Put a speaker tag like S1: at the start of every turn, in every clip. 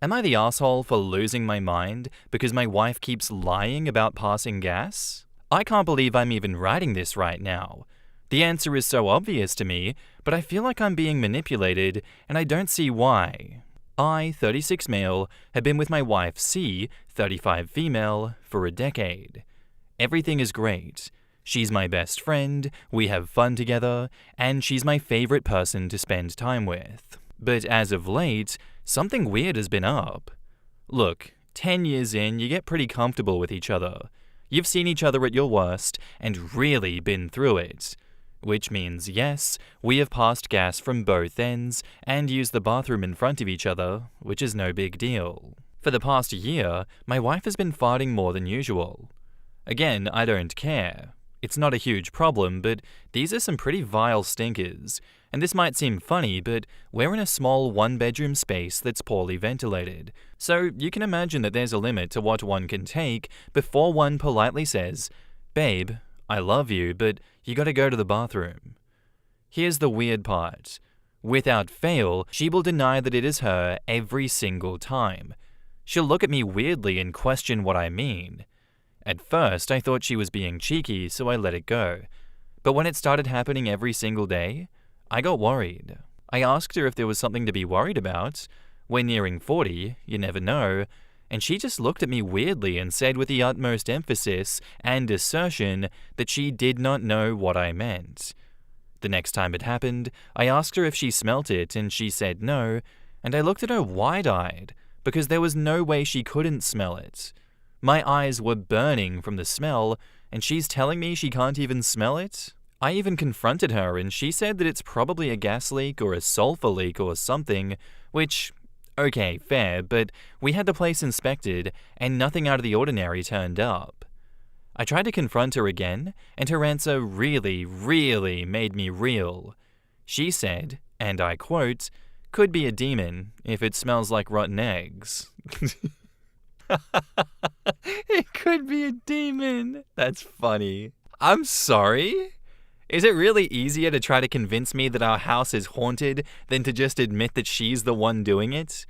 S1: Am I the asshole for losing my mind because my wife keeps lying about passing gas? I can't believe I'm even writing this right now. The answer is so obvious to me, but I feel like I'm being manipulated and I don't see why. I, 36 male, have been with my wife C, 35 female, for a decade. Everything is great. She's my best friend, we have fun together, and she's my favorite person to spend time with. But as of late, something weird has been up. Look, 10 years in, you get pretty comfortable with each other. You've seen each other at your worst and really been through it. Which means, yes, we have passed gas from both ends and used the bathroom in front of each other, which is no big deal. For the past year, my wife has been farting more than usual. Again, I don't care. It's not a huge problem, but these are some pretty vile stinkers. And this might seem funny, but we're in a small one-bedroom space that's poorly ventilated. So you can imagine that there's a limit to what one can take before one politely says, "Babe, I love you, but you gotta go to the bathroom." Here's the weird part. Without fail, she will deny that it is her every single time. She'll look at me weirdly and question what I mean. At first, I thought she was being cheeky, so I let it go. But when it started happening every single day, I got worried. I asked her if there was something to be worried about. We're nearing 40, you never know. And she just looked at me weirdly and said with the utmost emphasis and assertion that she did not know what I meant. The next time it happened, I asked her if she smelt it and she said no, and I looked at her wide-eyed because there was no way she couldn't smell it. My eyes were burning from the smell, and she's telling me she can't even smell it? I even confronted her, and she said that it's probably a gas leak or a sulfur leak or something, which, okay, fair, but we had the place inspected, and nothing out of the ordinary turned up. I tried to confront her again, and her answer really made me reel. She said, and I quote, "Could be a demon if it smells like rotten eggs." It could be a demon. That's funny. I'm sorry? Is it really easier to try to convince me that our house is haunted than to just admit that she's the one doing it?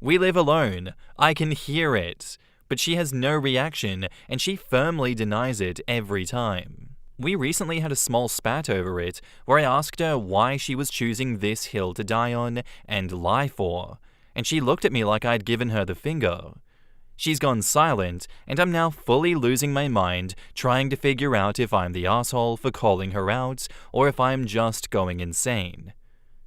S1: We live alone. I can hear it. But she has no reaction, and she firmly denies it every time. We recently had a small spat over it, where I asked her why she was choosing this hill to die on and lie for, and she looked at me like I'd given her the finger. She's gone silent, and I'm now fully losing my mind trying to figure out if I'm the asshole for calling her out or if I'm just going insane.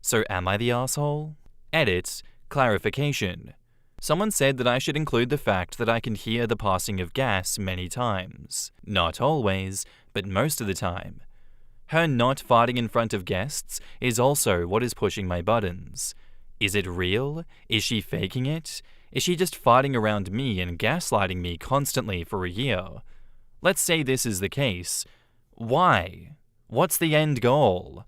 S1: So am I the asshole? Edit, clarification. Someone said that I should include the fact that I can hear the passing of gas many times. Not always, but most of the time. Her not farting in front of guests is also what is pushing my buttons. Is it real? Is she faking it? Is she just farting around me and gaslighting me constantly for a year? Let's say this is the case. Why? What's the end goal?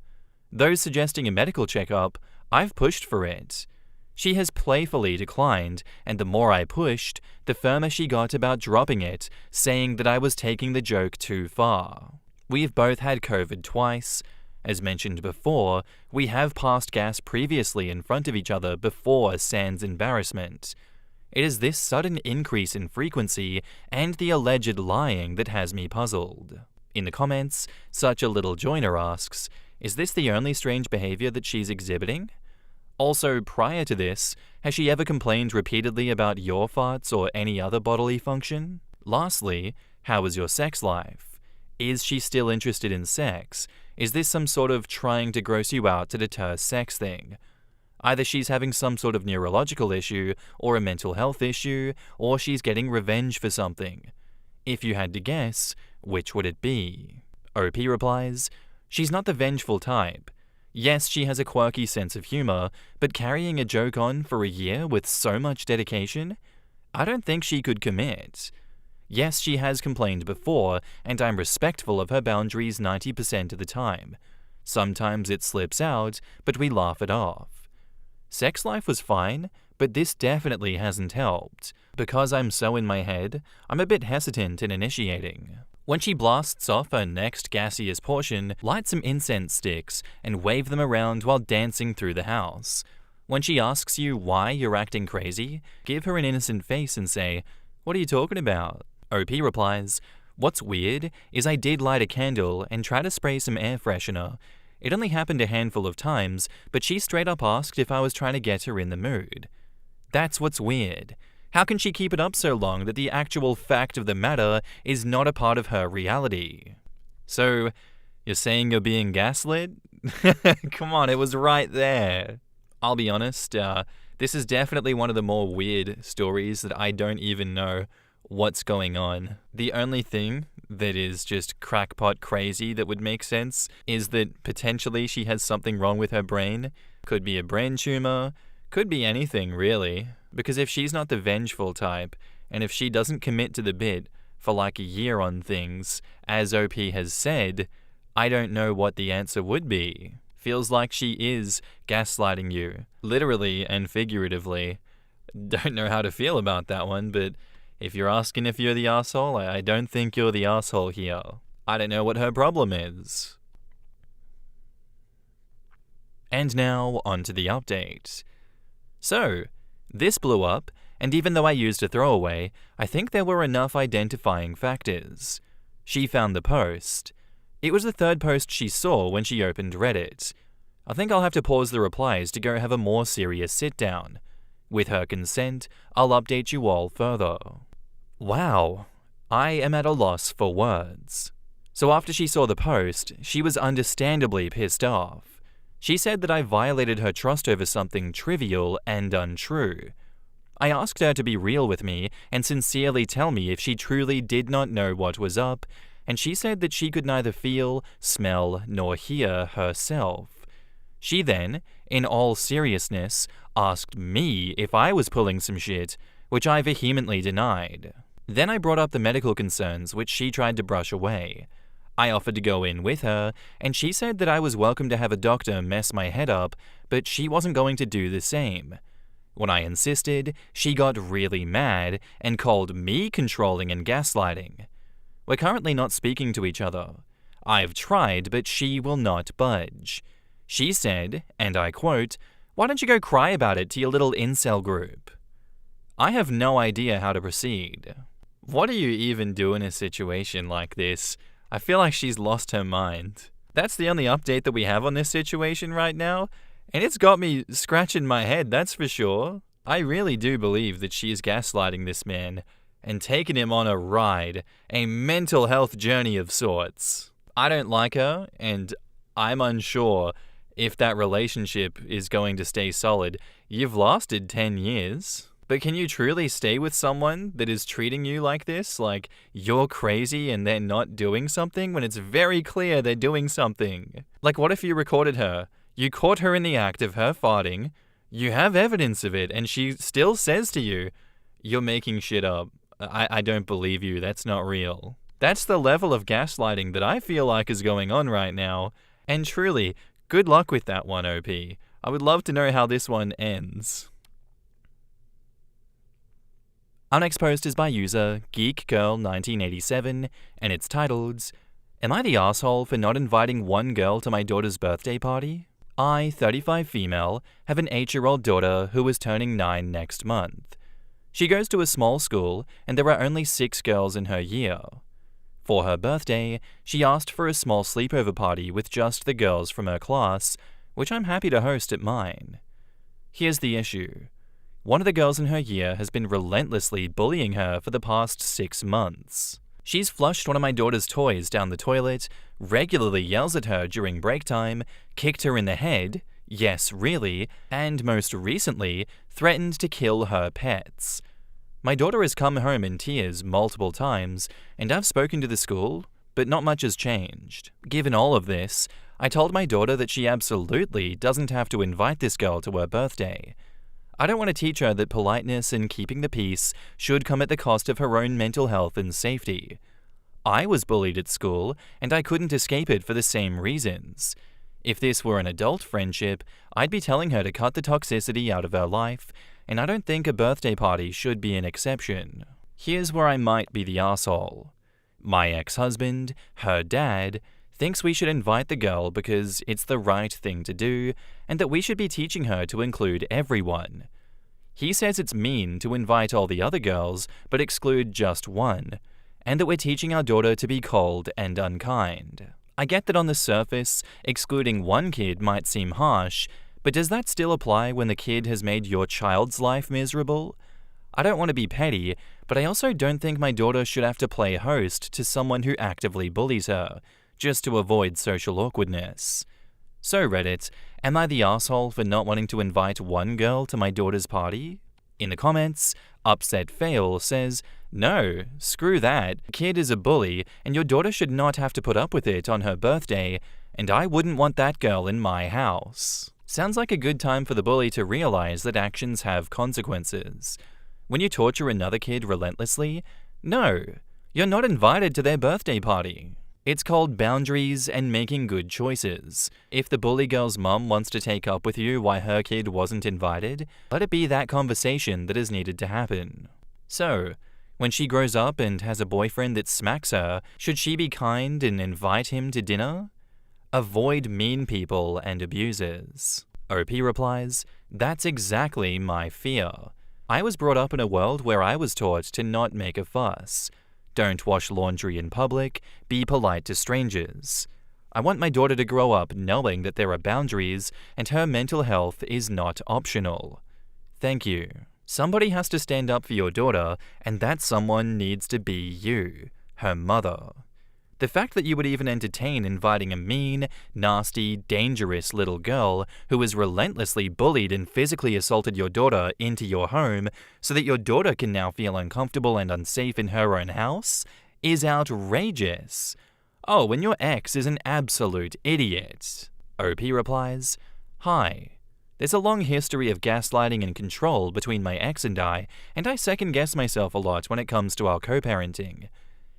S1: Those suggesting a medical checkup, I've pushed for it. She has playfully declined, and the more I pushed, the firmer she got about dropping it, saying that I was taking the joke too far. We've both had COVID twice. As mentioned before, we have passed gas previously in front of each other before sans embarrassment. It is this sudden increase in frequency and the alleged lying that has me puzzled. In the comments, Such a Little Joiner asks, is this the only strange behavior that she's exhibiting? Also, prior to this, has she ever complained repeatedly about your farts or any other bodily function? Lastly, how is your sex life? Is she still interested in sex? Is this some sort of trying to gross you out to deter sex thing? Either she's having some sort of neurological issue or a mental health issue, or she's getting revenge for something. If you had to guess, which would it be? OP replies, she's not the vengeful type. Yes, she has a quirky sense of humor, but carrying a joke on for a year with so much dedication? I don't think she could commit. Yes, she has complained before, and I'm respectful of her boundaries 90% of the time. Sometimes it slips out, but we laugh it off. Sex life was fine, but this definitely hasn't helped. Because I'm so in my head, I'm a bit hesitant in initiating. When she blasts off her next gaseous portion, light some incense sticks and wave them around while dancing through the house. When she asks you why you're acting crazy, give her an innocent face and say, "What are you talking about?" OP replies, "What's weird is I did light a candle and try to spray some air freshener. It only happened a handful of times, but she straight up asked if I was trying to get her in the mood." That's what's weird. How can she keep it up so long that the actual fact of the matter is not a part of her reality? So, you're saying you're being gaslit? Come on, it was right there. I'll be honest, this is definitely one of the more weird stories that I don't even know what's going on. The only thing that is just crackpot crazy that would make sense is that potentially she has something wrong with her brain. Could be a brain tumor, could be anything really. Because if she's not the vengeful type, and if she doesn't commit to the bit for like a year on things, as OP has said, I don't know what the answer would be. Feels like she is gaslighting you, literally and figuratively. Don't know how to feel about that one, but if you're asking if you're the asshole, I don't think you're the asshole here. I don't know what her problem is. And now, on to the update. So, this blew up, and even though I used a throwaway, I think there were enough identifying factors. She found the post. It was the third post she saw when she opened Reddit. I think I'll have to pause the replies to go have a more serious sit-down. With her consent, I'll update you all further. Wow, I am at a loss for words. So after she saw the post, she was understandably pissed off. She said that I violated her trust over something trivial and untrue. I asked her to be real with me and sincerely tell me if she truly did not know what was up, and she said that she could neither feel, smell, nor hear herself. She then, in all seriousness, asked me if I was pulling some shit, which I vehemently denied. Then I brought up the medical concerns, which she tried to brush away. I offered to go in with her, and she said that I was welcome to have a doctor mess my head up, but she wasn't going to do the same. When I insisted, she got really mad and called me controlling and gaslighting. We're currently not speaking to each other. I've tried, but she will not budge. She said, and I quote, "Why don't you go cry about it to your little incel group?" I have no idea how to proceed. What do you even do in a situation like this? I feel like she's lost her mind. That's the only update that we have on this situation right now, and it's got me scratching my head, that's for sure. I really do believe that she's gaslighting this man and taking him on a ride, a mental health journey of sorts. I don't like her, and I'm unsure if that relationship is going to stay solid. You've lasted 10 years. But can you truly stay with someone that is treating you like this? Like you're crazy and they're not doing something when it's very clear they're doing something? Like what if you recorded her? You caught her in the act of her farting. You have evidence of it and she still says to you, "You're making shit up. I don't believe you. That's not real." That's the level of gaslighting that I feel like is going on right now. And truly, good luck with that one, OP. I would love to know how this one ends. Our next post is by user GeekGirl1987, and it's titled, "Am I the asshole for not inviting one girl to my daughter's birthday party? I, 35 female, have an 8-year-old daughter who is turning 9 next month. She goes to a small school, and there are only 6 girls in her year. For her birthday, she asked for a small sleepover party with just the girls from her class, which I'm happy to host at mine. Here's the issue. One of the girls in her year has been relentlessly bullying her for the past 6 months. She's flushed one of my daughter's toys down the toilet, regularly yells at her during break time, kicked her in the head, yes really, and most recently, threatened to kill her pets. My daughter has come home in tears multiple times, and I've spoken to the school, but not much has changed. Given all of this, I told my daughter that she absolutely doesn't have to invite this girl to her birthday. I don't want to teach her that politeness and keeping the peace should come at the cost of her own mental health and safety. I was bullied at school, and I couldn't escape it for the same reasons. If this were an adult friendship, I'd be telling her to cut the toxicity out of her life, and I don't think a birthday party should be an exception. Here's where I might be the asshole. My ex-husband, her dad, thinks we should invite the girl because it's the right thing to do and that we should be teaching her to include everyone. He says it's mean to invite all the other girls but exclude just one, and that we're teaching our daughter to be cold and unkind. I get that on the surface, excluding one kid might seem harsh, but does that still apply when the kid has made your child's life miserable? I don't want to be petty, but I also don't think my daughter should have to play host to someone who actively bullies her, just to avoid social awkwardness. So Reddit, am I the asshole for not wanting to invite one girl to my daughter's party? In the comments, Upset Fail says, no, screw that, kid is a bully and your daughter should not have to put up with it on her birthday, and I wouldn't want that girl in my house. Sounds like a good time for the bully to realize that actions have consequences. When you torture another kid relentlessly, no, you're not invited to their birthday party. It's called boundaries and making good choices. If the bully girl's mum wants to take up with you why her kid wasn't invited, let it be that conversation that is needed to happen. So, when she grows up and has a boyfriend that smacks her, should she be kind and invite him to dinner? Avoid mean people and abusers. OP replies, that's exactly my fear. I was brought up in a world where I was taught to not make a fuss. Don't wash laundry in public, be polite to strangers. I want my daughter to grow up knowing that there are boundaries and her mental health is not optional. Thank you. Somebody has to stand up for your daughter, and that someone needs to be you, her mother. The fact that you would even entertain inviting a mean, nasty, dangerous little girl who has relentlessly bullied and physically assaulted your daughter into your home so that your daughter can now feel uncomfortable and unsafe in her own house is outrageous. Oh, and your ex is an absolute idiot. OP replies, hi. There's a long history of gaslighting and control between my ex and I second guess myself a lot when it comes to our co-parenting.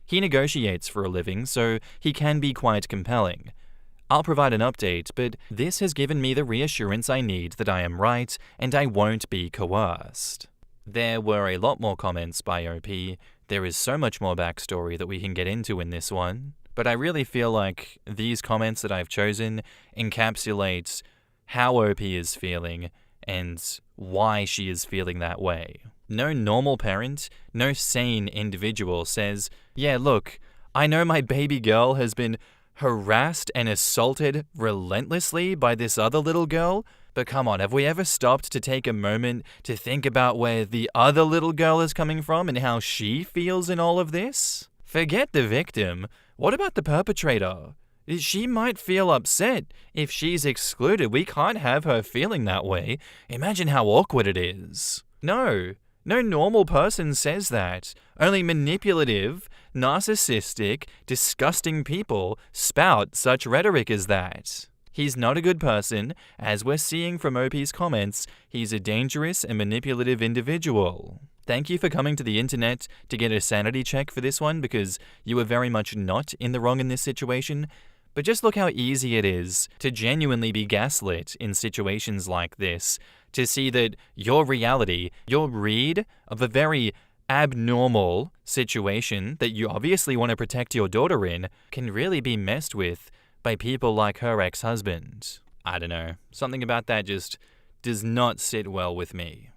S1: He negotiates for a living, so he can be quite compelling. I'll provide an update, but this has given me the reassurance I need that I am right and I won't be coerced. There were a lot more comments by OP. There is so much more backstory that we can get into in this one, but I really feel like these comments that I've chosen encapsulate how OP is feeling and why she is feeling that way. No normal parent, no sane individual says, yeah, look, I know my baby girl has been harassed and assaulted relentlessly by this other little girl, but come on, have we ever stopped to take a moment to think about where the other little girl is coming from and how she feels in all of this? Forget the victim. What about the perpetrator? She might feel upset if she's excluded. We can't have her feeling that way. Imagine how awkward it is. No normal person says that. Only manipulative, narcissistic, disgusting people spout such rhetoric as that. He's not a good person. As we're seeing from OP's comments, he's a dangerous and manipulative individual. Thank you for coming to the internet to get a sanity check for this one because you were very much not in the wrong in this situation. But just look how easy it is to genuinely be gaslit in situations like this, to see that your reality, your read of a very abnormal situation that you obviously want to protect your daughter in, can really be messed with by people like her ex-husband. I don't know, something about that just does not sit well with me.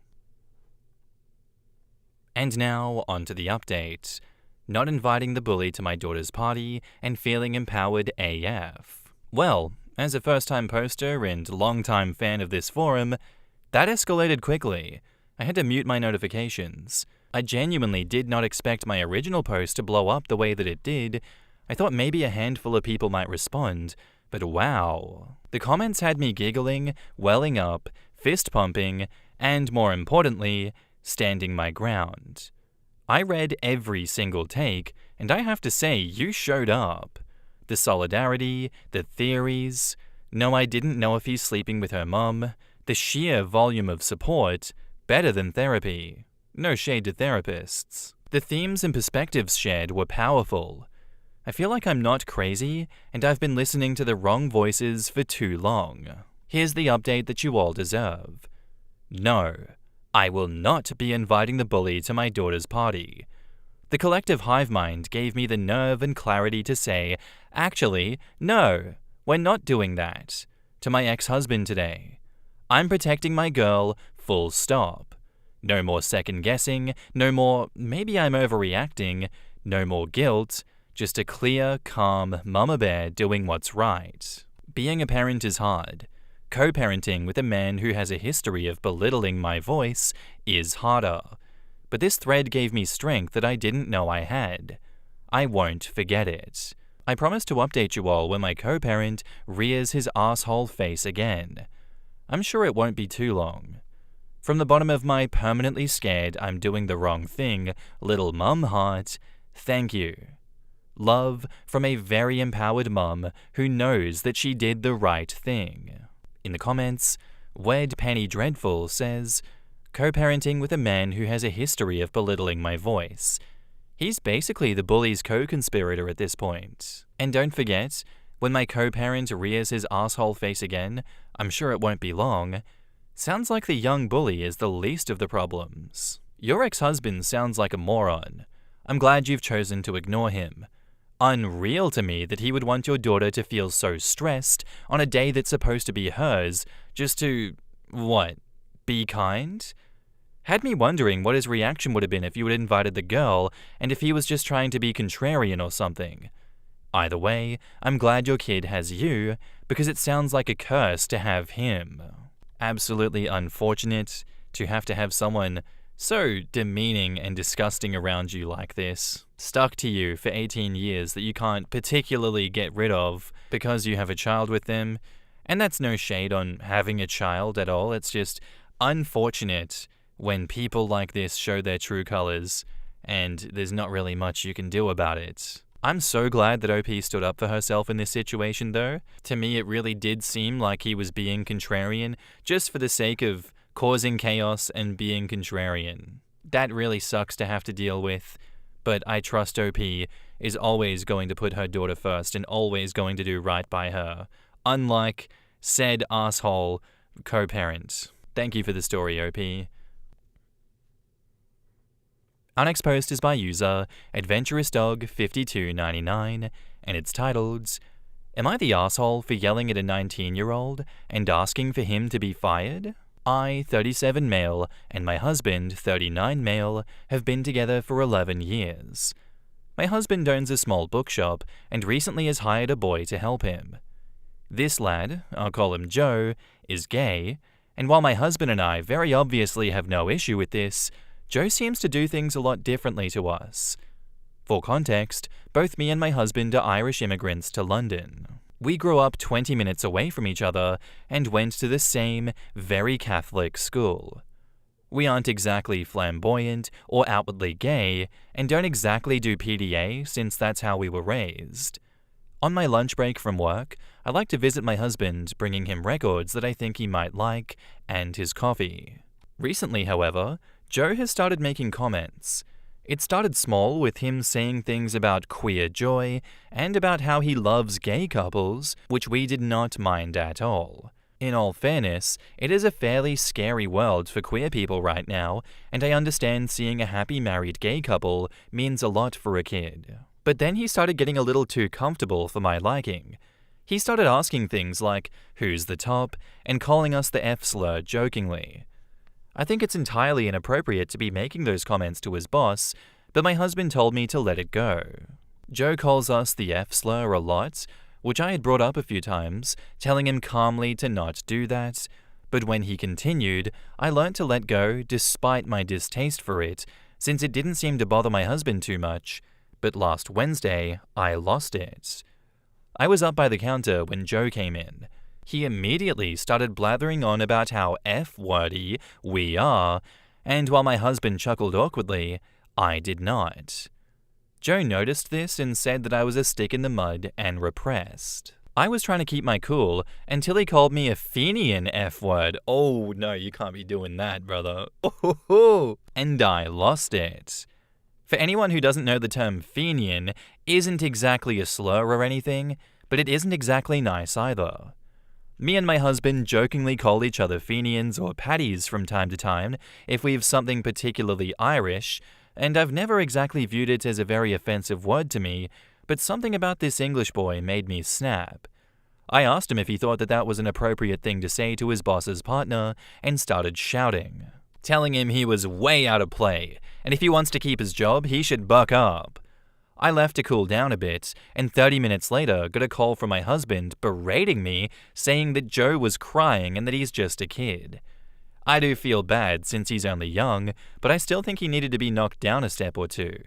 S1: And now, on to the update. Not inviting the bully to my daughter's party and feeling empowered AF. Well, as a first-time poster and long-time fan of this forum, that escalated quickly. I had to mute my notifications. I genuinely did not expect my original post to blow up the way that it did. I thought maybe a handful of people might respond, but wow. The comments had me giggling, welling up, fist-pumping, and more importantly, standing my ground. I read every single take, and I have to say, you showed up. The solidarity, the theories, no, I didn't know if he's sleeping with her mum, the sheer volume of support, better than therapy. No shade to therapists. The themes and perspectives shared were powerful. I feel like I'm not crazy, and I've been listening to the wrong voices for too long. Here's the update that you all deserve. No, I will not be inviting the bully to my daughter's party. The collective hive mind gave me the nerve and clarity to say, actually, no, we're not doing that, to my ex-husband today. I'm protecting my girl, full stop. No more second guessing, no more, maybe I'm overreacting, no more guilt, just a clear, calm mama bear doing what's right. Being a parent is hard. Co-parenting with a man who has a history of belittling my voice is harder. But this thread gave me strength that I didn't know I had. I won't forget it. I promise to update you all when my co-parent rears his asshole face again. I'm sure it won't be too long. From the bottom of my permanently scared I'm doing the wrong thing, little mum heart, thank you. Love from a very empowered mum who knows that she did the right thing. In the comments, Wed Penny Dreadful says, co-parenting with a man who has a history of belittling my voice. He's basically the bully's co-conspirator at this point. And don't forget, when my co-parent rears his asshole face again, I'm sure it won't be long, sounds like the young bully is the least of the problems. Your ex-husband sounds like a moron. I'm glad you've chosen to ignore him. Unreal to me that he would want your daughter to feel so stressed on a day that's supposed to be hers, just to, what, be kind? Had me wondering what his reaction would have been if you had invited the girl and if he was just trying to be contrarian or something. Either way, I'm glad your kid has you, because it sounds like a curse to have him. Absolutely unfortunate to have someone so demeaning and disgusting around you like this, stuck to you for 18 years that you can't particularly get rid of because you have a child with them. And that's no shade on having a child at all, it's just unfortunate when people like this show their true colors and there's not really much you can do about it. I'm so glad that OP stood up for herself in this situation though. To me it really did seem like he was being contrarian just for the sake of causing chaos and being contrarian. That really sucks to have to deal with, but I trust OP is always going to put her daughter first and always going to do right by her, unlike said asshole co-parent. Thank you for the story, OP. Our next post is by user AdventurousDog5299, and it's titled, Am I the asshole for yelling at a 19-year-old and asking for him to be fired? I, 37 male, and my husband, 39 male, have been together for 11 years. My husband owns a small bookshop and recently has hired a boy to help him. This lad, I'll call him Joe, is gay, and while my husband and I very obviously have no issue with this, Joe seems to do things a lot differently to us. For context, both me and my husband are Irish immigrants to London. We grew up 20 minutes away from each other and went to the same, very Catholic school. We aren't exactly flamboyant or outwardly gay, and don't exactly do PDA since that's how we were raised. On my lunch break from work, I like to visit my husband, bringing him records that I think he might like, and his coffee. Recently, however, Joe has started making comments. It started small with him saying things about queer joy and about how he loves gay couples, which we did not mind at all. In all fairness, it is a fairly scary world for queer people right now, and I understand seeing a happy married gay couple means a lot for a kid. But then he started getting a little too comfortable for my liking. He started asking things like, who's the top, and calling us the F-slur jokingly. I think it's entirely inappropriate to be making those comments to his boss, but my husband told me to let it go. Joe calls us the F-slur a lot, which I had brought up a few times, telling him calmly to not do that, but when he continued, I learnt to let go despite my distaste for it, since it didn't seem to bother my husband too much, but last Wednesday, I lost it. I was up by the counter when Joe came in. He immediately started blathering on about how F-wordy we are, and while my husband chuckled awkwardly, I did not. Joe noticed this and said that I was a stick in the mud and repressed. I was trying to keep my cool until he called me a Fenian F-word. Oh no, you can't be doing that, brother. And I lost it. For anyone who doesn't know, the term Fenian isn't exactly a slur or anything, but it isn't exactly nice either. Me and my husband jokingly call each other Fenians or Paddies from time to time if we have something particularly Irish, and I've never exactly viewed it as a very offensive word to me, but something about this English boy made me snap. I asked him if he thought that that was an appropriate thing to say to his boss's partner and started shouting, telling him he was way out of play, and if he wants to keep his job, he should buck up. I left to cool down a bit, and 30 minutes later got a call from my husband berating me, saying that Joe was crying and that he's just a kid. I do feel bad since he's only young, but I still think he needed to be knocked down a step or two.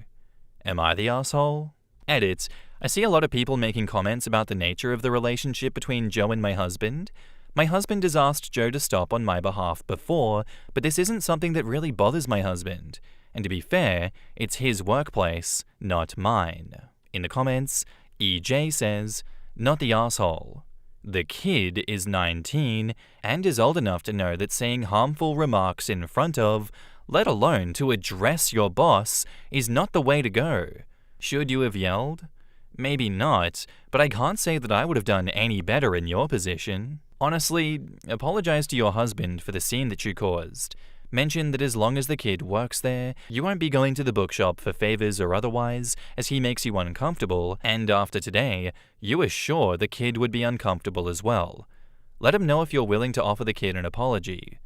S1: Am I the asshole? Edit. I see a lot of people making comments about the nature of the relationship between Joe and my husband. My husband has asked Joe to stop on my behalf before, but this isn't something that really bothers my husband. And to be fair, it's his workplace, not mine. In the comments, EJ says, not the asshole. The kid is 19 and is old enough to know that saying harmful remarks in front of, let alone to address your boss, is not the way to go. Should you have yelled? Maybe not, but I can't say that I would have done any better in your position. Honestly, apologize to your husband for the scene that you caused. Mention that as long as the kid works there, you won't be going to the bookshop for favors or otherwise, as he makes you uncomfortable, and after today, you are sure the kid would be uncomfortable as well. Let him know if you're willing to offer the kid an apology.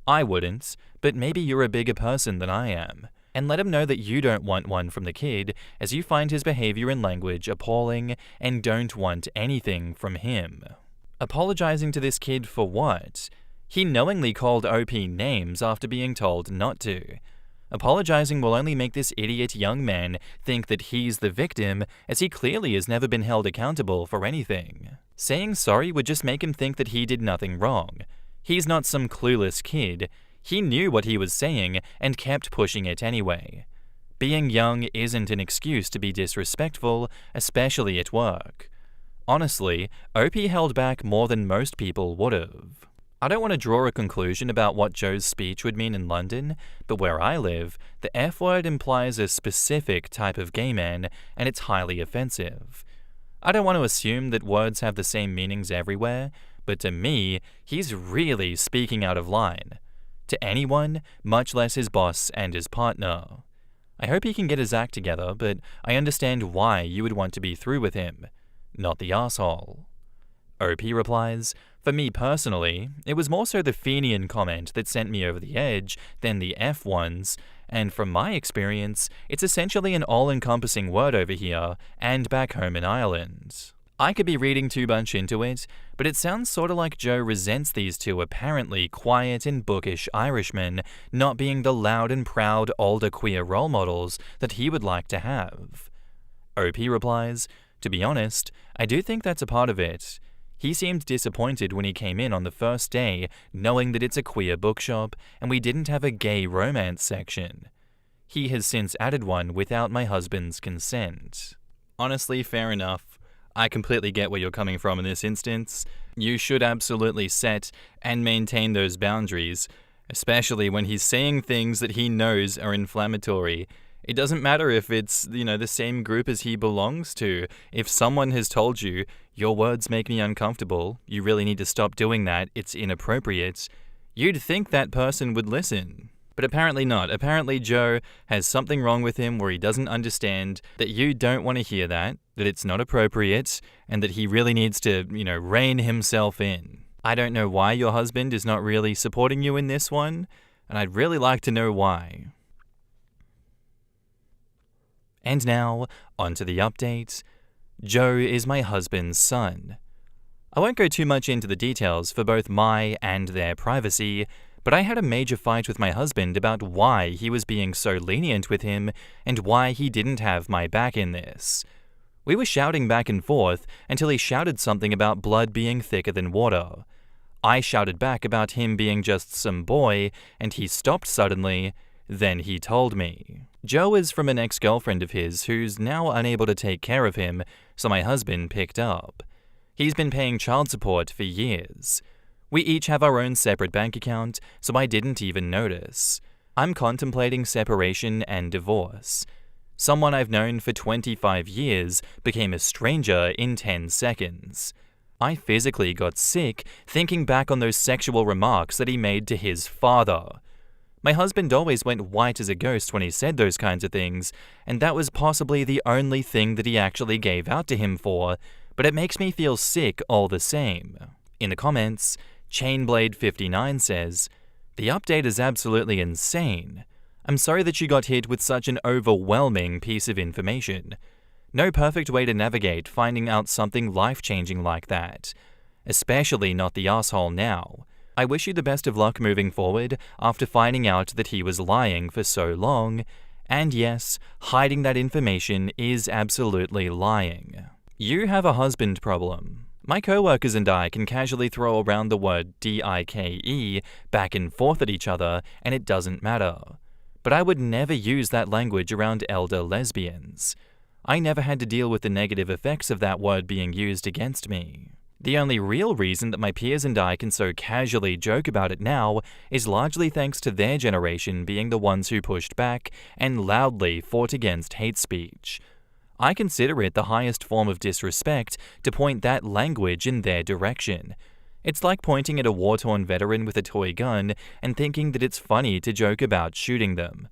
S1: I wouldn't, but maybe you're a bigger person than I am. And let him know that you don't want one from the kid, as you find his behavior and language appalling and don't want anything from him. Apologizing to this kid for what? He knowingly called OP names after being told not to. Apologizing will only make this idiot young man think that he's the victim, as he clearly has never been held accountable for anything. Saying sorry would just make him think that he did nothing wrong. He's not some clueless kid. He knew what he was saying and kept pushing it anyway. Being young isn't an excuse to be disrespectful, especially at work. Honestly, OP held back more than most people would've. I don't want to draw a conclusion about what Joe's speech would mean in London, but where I live, the F word implies a specific type of gay man, and it's highly offensive. I don't want to assume that words have the same meanings everywhere, but to me, he's really speaking out of line. To anyone, much less his boss and his partner. I hope he can get his act together, but I understand why you would want to be through with him. Not the asshole. OP replies, for me personally, it was more so the Fenian comment that sent me over the edge than the F ones, and from my experience, it's essentially an all-encompassing word over here and back home in Ireland. I could be reading too much into it, but it sounds sort of like Joe resents these two apparently quiet and bookish Irishmen not being the loud and proud older queer role models that he would like to have. OP replies, to be honest, I do think that's a part of it. He seemed disappointed when he came in on the first day, knowing that it's a queer bookshop and we didn't have a gay romance section. He has since added one without my husband's consent. Honestly, fair enough. I completely get where you're coming from in this instance. You should absolutely set and maintain those boundaries, especially when he's saying things that he knows are inflammatory. It doesn't matter if it's, the same group as he belongs to. If someone has told you, your words make me uncomfortable, you really need to stop doing that, it's inappropriate, you'd think that person would listen. But apparently not. Apparently Joe has something wrong with him where he doesn't understand that you don't want to hear that it's not appropriate, and that he really needs to, rein himself in. I don't know why your husband is not really supporting you in this one, and I'd really like to know why. And now, on to the update. Joe is my husband's son. I won't go too much into the details for both my and their privacy, but I had a major fight with my husband about why he was being so lenient with him and why he didn't have my back in this. We were shouting back and forth until he shouted something about blood being thicker than water. I shouted back about him being just some boy, and he stopped suddenly. Then he told me. Joe is from an ex-girlfriend of his who's now unable to take care of him, so my husband picked up. He's been paying child support for years. We each have our own separate bank account, so I didn't even notice. I'm contemplating separation and divorce. Someone I've known for 25 years became a stranger in 10 seconds. I physically got sick thinking back on those sexual remarks that he made to his father. My husband always went white as a ghost when he said those kinds of things, and that was possibly the only thing that he actually gave out to him for, but it makes me feel sick all the same. In the comments, Chainblade59 says, "The update is absolutely insane. I'm sorry that you got hit with such an overwhelming piece of information. No perfect way to navigate finding out something life-changing like that. Especially not the asshole now. I wish you the best of luck moving forward after finding out that he was lying for so long. And yes, hiding that information is absolutely lying. You have a husband problem. My coworkers and I can casually throw around the word DIKE back and forth at each other, and it doesn't matter. But I would never use that language around elder lesbians. I never had to deal with the negative effects of that word being used against me. The only real reason that my peers and I can so casually joke about it now is largely thanks to their generation being the ones who pushed back and loudly fought against hate speech. I consider it the highest form of disrespect to point that language in their direction. It's like pointing at a war-torn veteran with a toy gun and thinking that it's funny to joke about shooting them.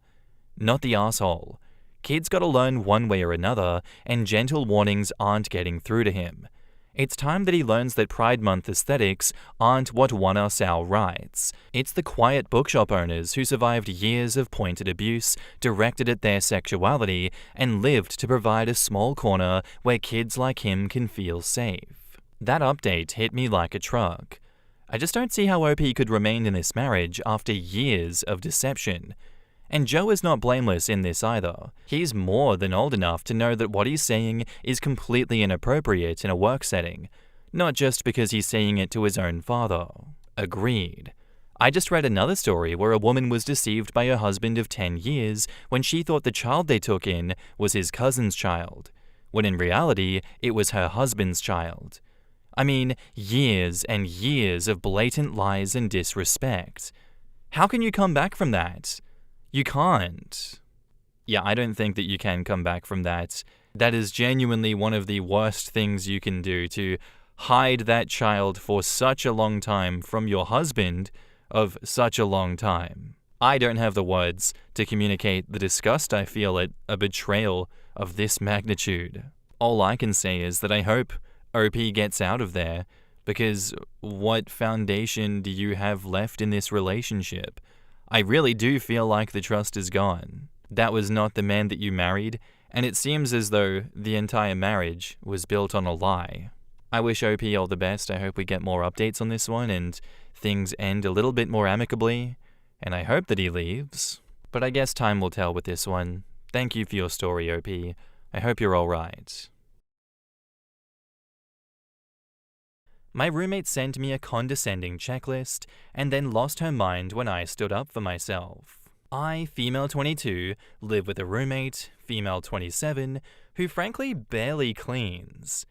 S1: Not the asshole. Kid's gotta learn one way or another, and gentle warnings aren't getting through to him. It's time that he learns that Pride Month aesthetics aren't what won us our rights. It's the quiet bookshop owners who survived years of pointed abuse directed at their sexuality and lived to provide a small corner where kids like him can feel safe. That update hit me like a truck. I just don't see how OP could remain in this marriage after years of deception. And Joe is not blameless in this either. He's more than old enough to know that what he's saying is completely inappropriate in a work setting, not just because he's saying it to his own father. Agreed. I just read another story where a woman was deceived by her husband of 10 years when she thought the child they took in was his cousin's child, when in reality it was her husband's child. I mean, years and years of blatant lies and disrespect. How can you come back from that? You can't. Yeah, I don't think that you can come back from that. That is genuinely one of the worst things you can do, to hide that child for such a long time from your husband of such a long time. I don't have the words to communicate the disgust I feel at a betrayal of this magnitude. All I can say is that I hope OP gets out of there, because what foundation do you have left in this relationship? I really do feel like the trust is gone. That was not the man that you married, and it seems as though the entire marriage was built on a lie. I wish OP all the best. I hope we get more updates on this one and things end a little bit more amicably, and I hope that he leaves. But I guess time will tell with this one. Thank you for your story, OP. I hope you're alright. My roommate sent me a condescending checklist and then lost her mind when I stood up for myself. I, female 22, live with a roommate, female 27, who frankly barely cleans.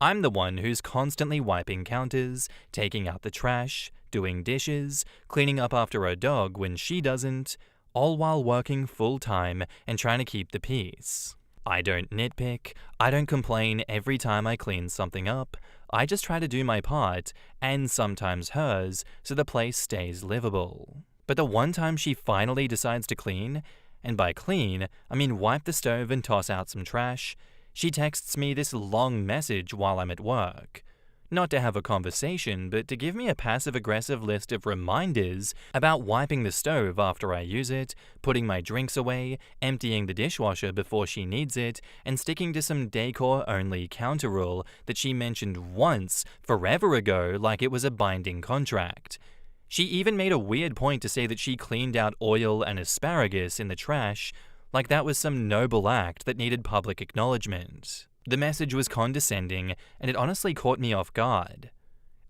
S1: I'm the one who's constantly wiping counters, taking out the trash, doing dishes, cleaning up after her dog when she doesn't, all while working full-time and trying to keep the peace. I don't nitpick, I don't complain every time I clean something up. I just try to do my part, and sometimes hers, so the place stays livable. But the one time she finally decides to clean, and by clean, I mean wipe the stove and toss out some trash, she texts me this long message while I'm at work. Not to have a conversation, but to give me a passive-aggressive list of reminders about wiping the stove after I use it, putting my drinks away, emptying the dishwasher before she needs it, and sticking to some decor-only counter rule that she mentioned once forever ago like it was a binding contract. She even made a weird point to say that she cleaned out oil and asparagus in the trash, like that was some noble act that needed public acknowledgement. The message was condescending, and it honestly caught me off guard.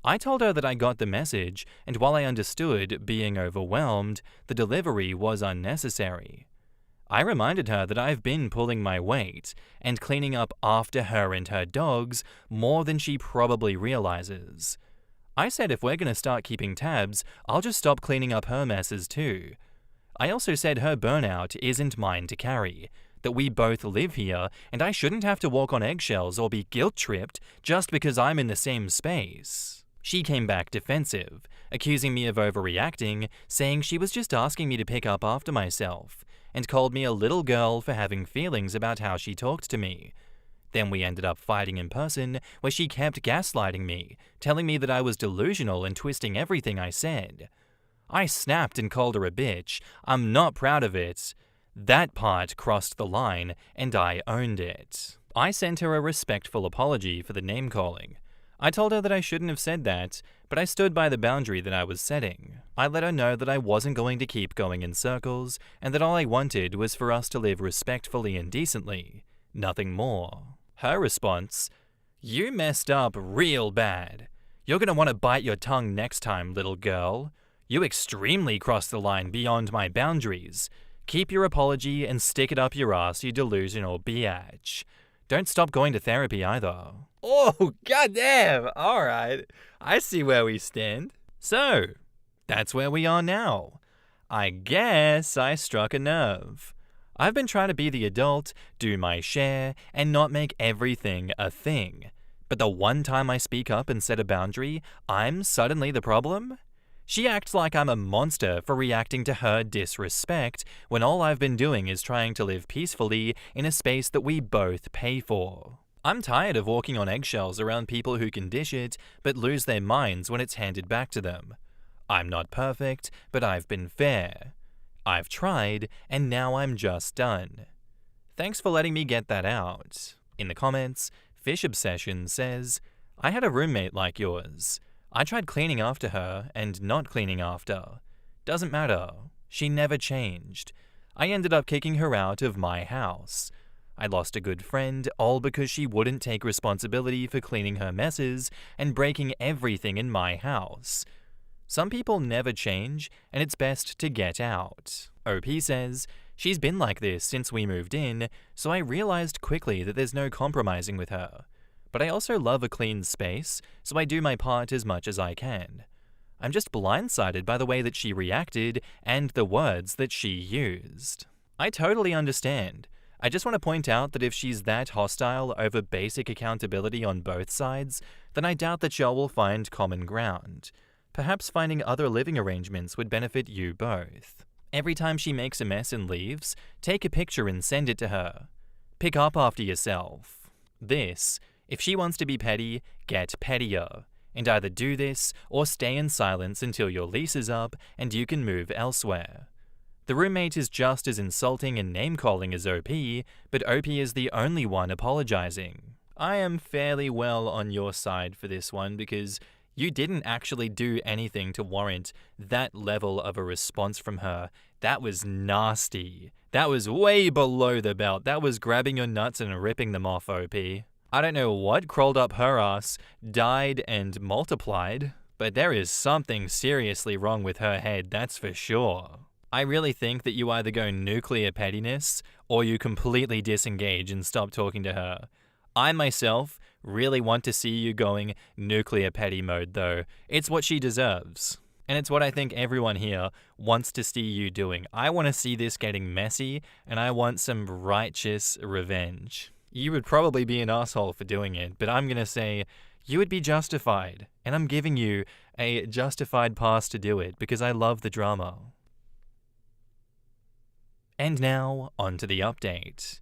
S1: I told her that I got the message, and while I understood being overwhelmed, the delivery was unnecessary. I reminded her that I've been pulling my weight and cleaning up after her and her dogs more than she probably realizes. I said if we're gonna start keeping tabs, I'll just stop cleaning up her messes too. I also said her burnout isn't mine to carry, that we both live here, and I shouldn't have to walk on eggshells or be guilt-tripped just because I'm in the same space. She came back defensive, accusing me of overreacting, saying she was just asking me to pick up after myself, and called me a little girl for having feelings about how she talked to me. Then we ended up fighting in person, where she kept gaslighting me, telling me that I was delusional and twisting everything I said. I snapped and called her a bitch. I'm not proud of it. That part crossed the line, and I owned it. I sent her a respectful apology for the name-calling. I told her that I shouldn't have said that, but I stood by the boundary that I was setting. I let her know that I wasn't going to keep going in circles, and that all I wanted was for us to live respectfully and decently. Nothing more. Her response: "You messed up real bad. You're gonna want to bite your tongue next time, little girl. You extremely crossed the line beyond my boundaries. Keep your apology and stick it up your ass, you delusional biatch. Don't stop going to therapy either." Oh, goddamn! Alright, I see where we stand. So, that's where we are now. I guess I struck a nerve. I've been trying to be the adult, do my share, and not make everything a thing. But the one time I speak up and set a boundary, I'm suddenly the problem? She acts like I'm a monster for reacting to her disrespect when all I've been doing is trying to live peacefully in a space that we both pay for. I'm tired of walking on eggshells around people who can dish it but lose their minds when it's handed back to them. I'm not perfect, but I've been fair. I've tried, and now I'm just done. Thanks for letting me get that out. In the comments, Fish Obsession says, "I had a roommate like yours. I tried cleaning after her and not cleaning after. Doesn't matter. She never changed. I ended up kicking her out of my house. I lost a good friend all because she wouldn't take responsibility for cleaning her messes and breaking everything in my house. Some people never change, and it's best to get out." OP says, "She's been like this since we moved in, so I realized quickly that there's no compromising with her. But I also love a clean space, so I do my part as much as I can. I'm just blindsided by the way that she reacted and the words that she used." I totally understand. I just want to point out that if she's that hostile over basic accountability on both sides, then I doubt that y'all will find common ground. Perhaps finding other living arrangements would benefit you both. Every time she makes a mess and leaves, take a picture and send it to her. Pick up after yourself. If she wants to be petty, get pettier. And either do this or stay in silence until your lease is up and you can move elsewhere. The roommate is just as insulting and name-calling as OP, but OP is the only one apologizing. I am fairly well on your side for this one because you didn't actually do anything to warrant that level of a response from her. That was nasty. That was way below the belt. That was grabbing your nuts and ripping them off, OP. I don't know what crawled up her ass, died and multiplied, but there is something seriously wrong with her head, that's for sure. I really think that you either go nuclear pettiness or you completely disengage and stop talking to her. I myself really want to see you going nuclear petty mode though. It's what she deserves. And it's what I think everyone here wants to see you doing. I want to see this getting messy and I want some righteous revenge. You would probably be an asshole for doing it, but I'm gonna say you would be justified. And I'm giving you a justified pass to do it because I love the drama. And now, on to the update.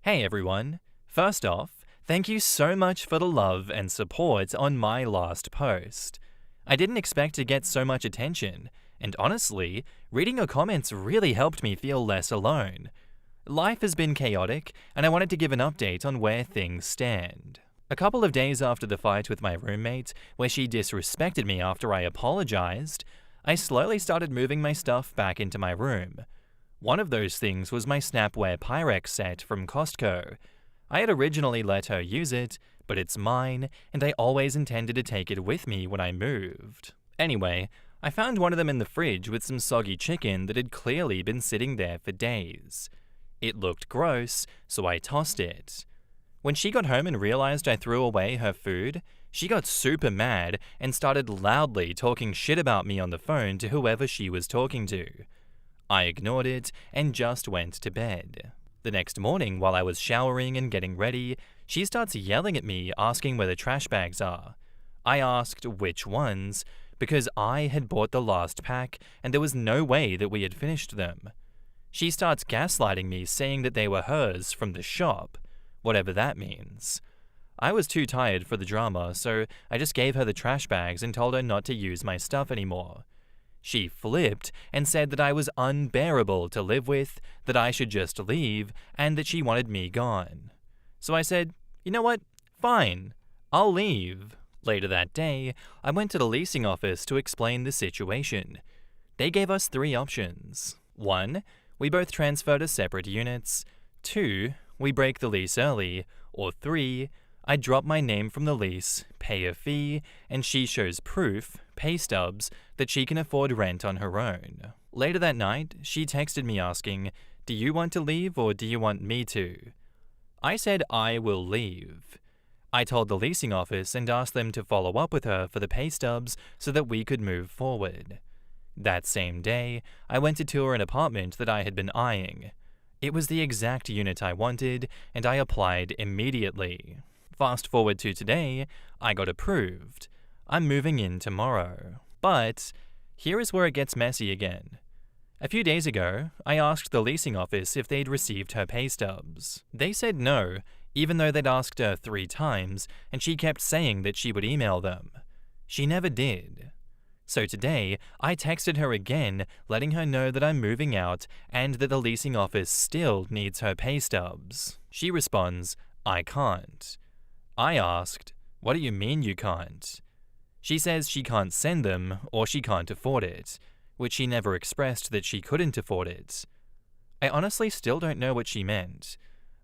S1: Hey everyone. First off, thank you so much for the love and support on my last post. I didn't expect to get so much attention, and honestly, reading your comments really helped me feel less alone. Life has been chaotic, and I wanted to give an update on where things stand. A couple of days after the fight with my roommate, where she disrespected me after I apologized, I slowly started moving my stuff back into my room. One of those things was my Snapware Pyrex set from Costco. I had originally let her use it, but it's mine, and I always intended to take it with me when I moved. Anyway, I found one of them in the fridge with some soggy chicken that had clearly been sitting there for days. It looked gross, so I tossed it. When she got home and realized I threw away her food, she got super mad and started loudly talking shit about me on the phone to whoever she was talking to. I ignored it and just went to bed. The next morning, while I was showering and getting ready, she starts yelling at me asking where the trash bags are. I asked which ones, because I had bought the last pack and there was no way that we had finished them. She starts gaslighting me, saying that they were hers from the shop, whatever that means. I was too tired for the drama, so I just gave her the trash bags and told her not to use my stuff anymore. She flipped and said that I was unbearable to live with, that I should just leave, and that she wanted me gone. So I said, you know what? Fine. I'll leave. Later that day, I went to the leasing office to explain the situation. They gave us 3 options. 1, we both transfer to separate units. 2, we break the lease early. Or 3, I drop my name from the lease, pay a fee, and she shows proof, pay stubs, that she can afford rent on her own. Later that night, she texted me asking, do you want to leave or do you want me to? I said I will leave. I told the leasing office and asked them to follow up with her for the pay stubs so that we could move forward. That same day, I went to tour an apartment that I had been eyeing. It was the exact unit I wanted, and I applied immediately. Fast forward to today, I got approved. I'm moving in tomorrow. But here is where it gets messy again. A few days ago, I asked the leasing office if they'd received her pay stubs. They said no, even though they'd asked her 3 times, and she kept saying that she would email them. She never did. So today, I texted her again, letting her know that I'm moving out and that the leasing office still needs her pay stubs. She responds, I can't. I asked, what do you mean you can't? She says she can't send them or she can't afford it, which she never expressed that she couldn't afford it. I honestly still don't know what she meant.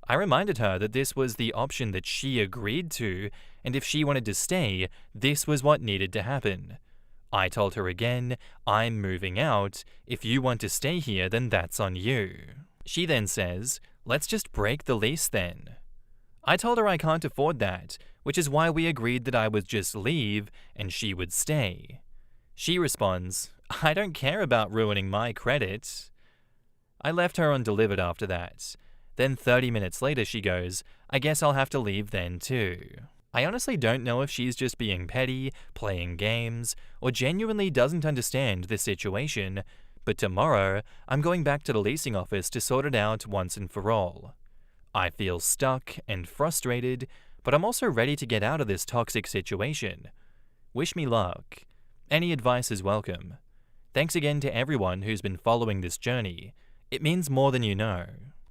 S1: I reminded her that this was the option that she agreed to, and if she wanted to stay, this was what needed to happen. I told her again, I'm moving out. If you want to stay here, then that's on you. She then says, let's just break the lease then. I told her I can't afford that, which is why we agreed that I would just leave and she would stay. She responds, I don't care about ruining my credit. I left her undelivered after that. Then 30 minutes later she goes, I guess I'll have to leave then too. I honestly don't know if she's just being petty, playing games, or genuinely doesn't understand the situation, but tomorrow I'm going back to the leasing office to sort it out once and for all. I feel stuck and frustrated, but I'm also ready to get out of this toxic situation. Wish me luck. Any advice is welcome. Thanks again to everyone who's been following this journey. It means more than you know.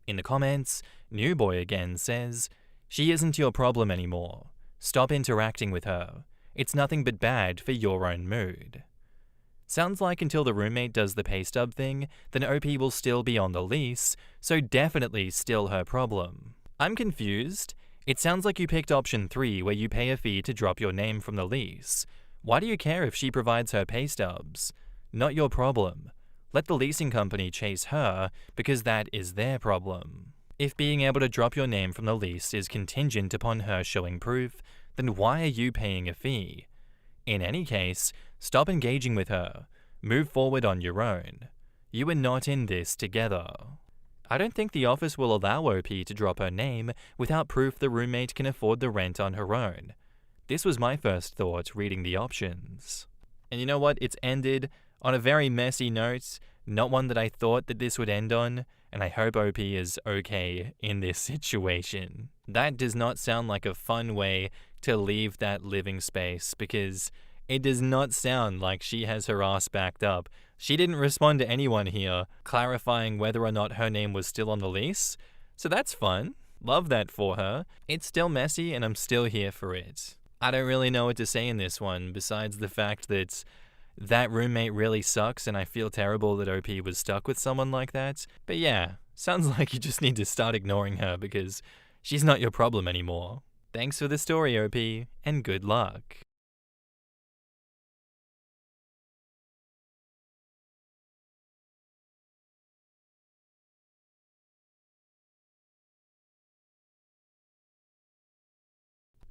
S1: In the comments, New Boy again says, she isn't your problem anymore. Stop interacting with her. It's nothing but bad for your own mood. Sounds like until the roommate does the pay stub thing, then OP will still be on the lease, so definitely still her problem. I'm confused. It sounds like you picked option 3 where you pay a fee to drop your name from the lease. Why do you care if she provides her pay stubs? Not your problem. Let the leasing company chase her, because that is their problem. If being able to drop your name from the lease is contingent upon her showing proof, then why are you paying a fee? In any case, stop engaging with her. Move forward on your own. You are not in this together. I don't think the office will allow OP to drop her name without proof the roommate can afford the rent on her own. This was my first thought reading the options. And you know what? It's ended on a very messy note, not one that I thought that this would end on, and I hope OP is okay in this situation. That does not sound like a fun way to leave that living space, because it does not sound like she has her ass backed up. She didn't respond to anyone here, clarifying whether or not her name was still on the lease, so that's fun. Love that for her. It's still messy and I'm still here for it. I don't really know what to say in this one, besides the fact that that roommate really sucks and I feel terrible that OP was stuck with someone like that. But yeah, sounds like you just need to start ignoring her because she's not your problem anymore. Thanks for the story, OP, and good luck.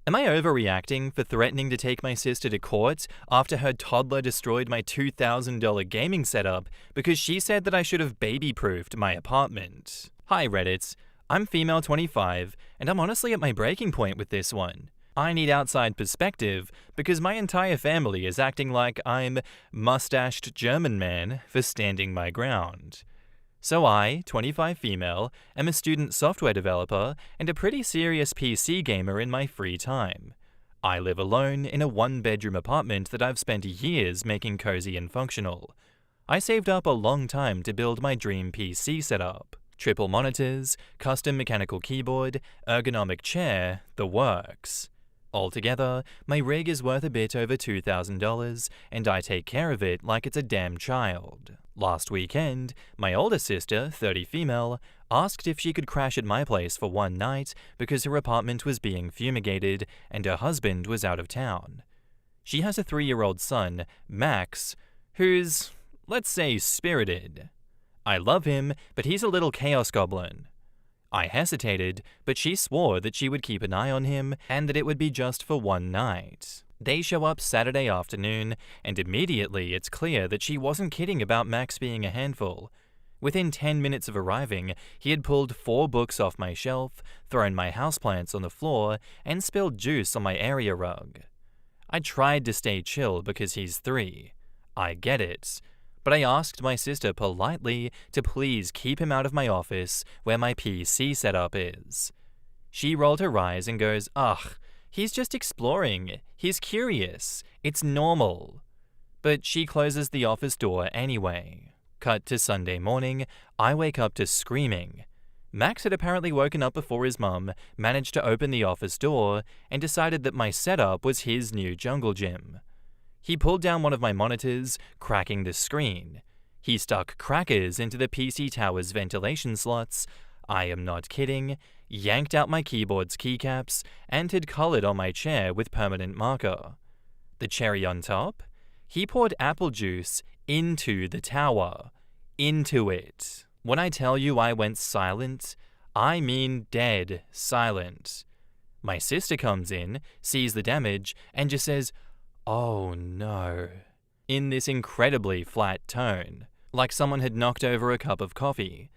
S1: Am I overreacting for threatening to take my sister to court after her toddler destroyed my $2,000 gaming setup because she said that I should have baby-proofed my apartment? Hi Reddit, I'm female 25 and I'm honestly at my breaking point with this one. I need outside perspective because my entire family is acting like I'm mustached German man for standing my ground. So I, 25 female, am a student software developer and a pretty serious PC gamer in my free time. I live alone in a one-bedroom apartment that I've spent years making cozy and functional. I saved up a long time to build my dream PC setup. Triple monitors, custom mechanical keyboard, ergonomic chair, the works. Altogether, my rig is worth a bit over $2,000, and I take care of it like it's a damn child. Last weekend, my older sister, 30 female, asked if she could crash at my place for one night because her apartment was being fumigated and her husband was out of town. She has a 3-year-old son, Max, who's, let's say, spirited. I love him, but he's a little chaos goblin. I hesitated, but she swore that she would keep an eye on him and that it would be just for one night. They show up Saturday afternoon, and immediately it's clear that she wasn't kidding about Max being a handful. Within 10 minutes of arriving, he had pulled 4 books off my shelf, thrown my houseplants on the floor, and spilled juice on my area rug. I tried to stay chill because he's 3. I get it. But I asked my sister politely to please keep him out of my office where my PC setup is. She rolled her eyes and goes, "Ugh, he's just exploring. He's curious. It's normal." But she closes the office door anyway. Cut to Sunday morning, I wake up to screaming. Max had apparently woken up before his mum, managed to open the office door, and decided that my setup was his new jungle gym. He pulled down one of my monitors, cracking the screen. He stuck crackers into the PC tower's ventilation slots, I am not kidding, yanked out my keyboard's keycaps, and had colored on my chair with permanent marker. The cherry on top? He poured apple juice into the tower. Into it. When I tell you I went silent, I mean dead silent. My sister comes in, sees the damage, and just says, "Oh no," in this incredibly flat tone, like someone had knocked over a cup of coffee.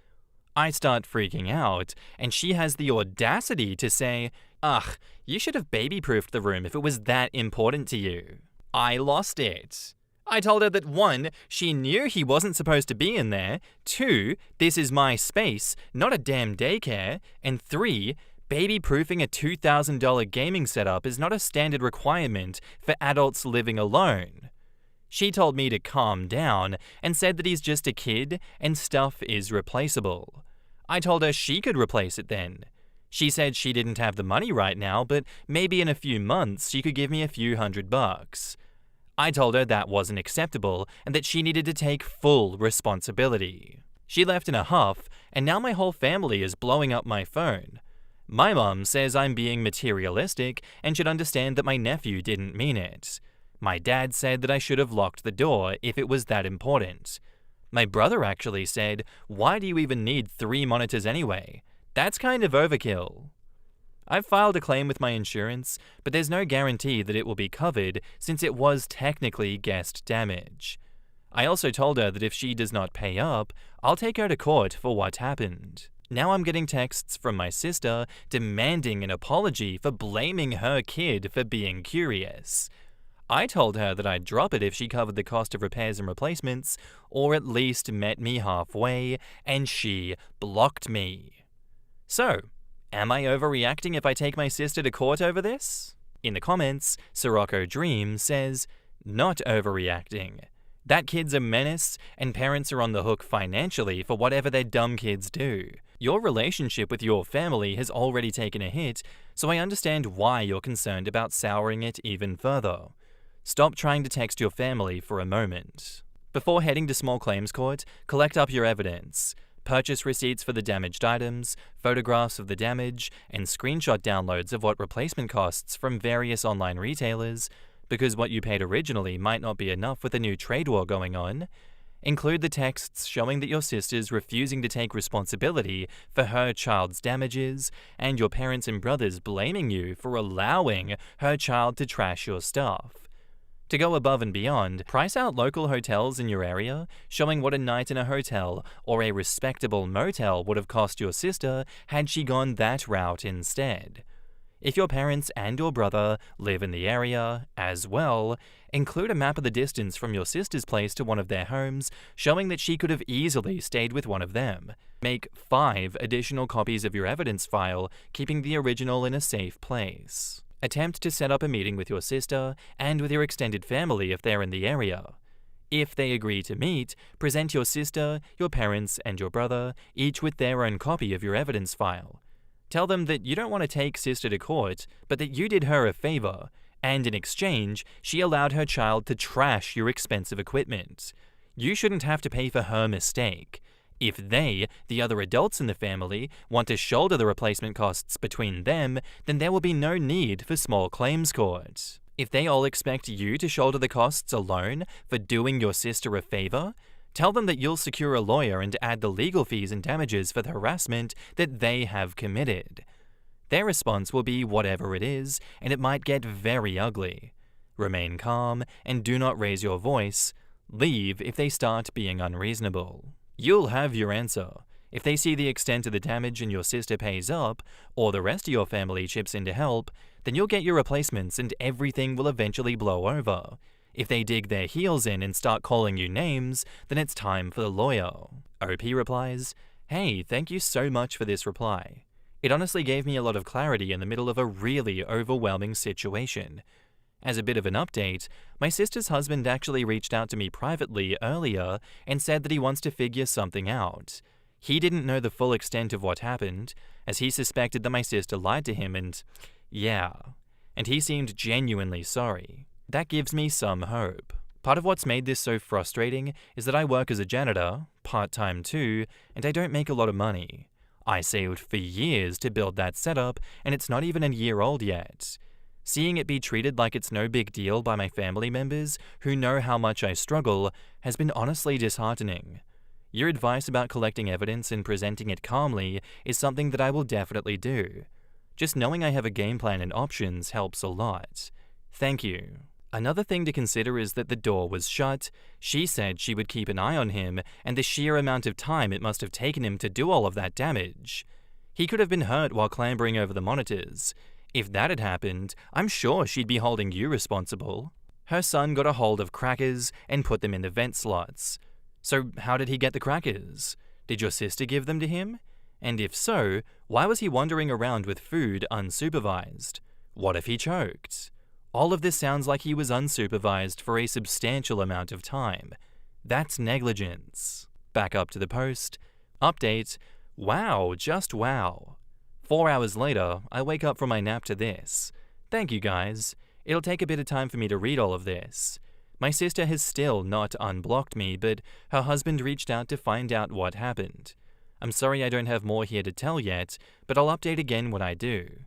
S1: I start freaking out, and she has the audacity to say, "Ugh, you should have baby-proofed the room if it was that important to you." I lost it. I told her that 1, she knew he wasn't supposed to be in there, 2, this is my space, not a damn daycare, and 3, baby-proofing a $2,000 gaming setup is not a standard requirement for adults living alone. She told me to calm down and said that he's just a kid and stuff is replaceable. I told her she could replace it then. She said she didn't have the money right now, but maybe in a few months she could give me a few $100. I told her that wasn't acceptable and that she needed to take full responsibility. She left in a huff, and now my whole family is blowing up my phone. My mum says I'm being materialistic and should understand that my nephew didn't mean it. My dad said that I should have locked the door if it was that important. My brother actually said, "Why do you even need 3 monitors anyway? That's kind of overkill." I've filed a claim with my insurance, but there's no guarantee that it will be covered since it was technically guest damage. I also told her that if she does not pay up, I'll take her to court for what happened. Now I'm getting texts from my sister demanding an apology for blaming her kid for being curious. I told her that I'd drop it if she covered the cost of repairs and replacements, or at least met me halfway, and she blocked me. So, am I overreacting if I take my sister to court over this? In the comments, Sirocco Dream says, "Not overreacting. That kid's a menace, and parents are on the hook financially for whatever their dumb kids do. Your relationship with your family has already taken a hit, so I understand why you're concerned about souring it even further. Stop trying to text your family for a moment. Before heading to small claims court, collect up your evidence. Purchase receipts for the damaged items, photographs of the damage, and screenshot downloads of what replacement costs from various online retailers, because what you paid originally might not be enough with the new trade war going on. Include the texts showing that your sister's refusing to take responsibility for her child's damages, and your parents and brothers blaming you for allowing her child to trash your stuff. To go above and beyond, price out local hotels in your area, showing what a night in a hotel or a respectable motel would have cost your sister had she gone that route instead. If your parents and your brother live in the area as well, include a map of the distance from your sister's place to one of their homes, showing that she could have easily stayed with one of them. Make 5 additional copies of your evidence file, keeping the original in a safe place. Attempt to set up a meeting with your sister and with your extended family if they're in the area. If they agree to meet, present your sister, your parents, and your brother, each with their own copy of your evidence file. Tell them that you don't want to take sister to court, but that you did her a favor, and in exchange, she allowed her child to trash your expensive equipment. You shouldn't have to pay for her mistake. If they, the other adults in the family, want to shoulder the replacement costs between them, then there will be no need for small claims court. If they all expect you to shoulder the costs alone for doing your sister a favor, tell them that you'll secure a lawyer and add the legal fees and damages for the harassment that they have committed. Their response will be whatever it is, and it might get very ugly. Remain calm and do not raise your voice. Leave if they start being unreasonable. You'll have your answer. If they see the extent of the damage and your sister pays up, or the rest of your family chips in to help, then you'll get your replacements and everything will eventually blow over. If they dig their heels in and start calling you names, then it's time for the lawyer. OP replies, "Hey, thank you so much for this reply. It honestly gave me a lot of clarity in the middle of a really overwhelming situation. As a bit of an update, my sister's husband actually reached out to me privately earlier and said that he wants to figure something out. He didn't know the full extent of what happened, as he suspected that my sister lied to him and he seemed genuinely sorry. That gives me some hope. Part of what's made this so frustrating is that I work as a janitor, part-time too, and I don't make a lot of money. I saved for years to build that setup, and it's not even a year old yet. Seeing it be treated like it's no big deal by my family members, who know how much I struggle, has been honestly disheartening. Your advice about collecting evidence and presenting it calmly is something that I will definitely do. Just knowing I have a game plan and options helps a lot. Thank you." Another thing to consider is that the door was shut. She said she would keep an eye on him, and the sheer amount of time it must have taken him to do all of that damage. He could have been hurt while clambering over the monitors. If that had happened, I'm sure she'd be holding you responsible. Her son got a hold of crackers and put them in the vent slots. So how did he get the crackers? Did your sister give them to him? And if so, why was he wandering around with food unsupervised? What if he choked? All of this sounds like he was unsupervised for a substantial amount of time. That's negligence. Back up to the post. Update. Wow, just wow. 4 hours later, I wake up from my nap to this. Thank you guys. It'll take a bit of time for me to read all of this. My sister has still not unblocked me, but her husband reached out to find out what happened. I'm sorry I don't have more here to tell yet, but I'll update again when I do.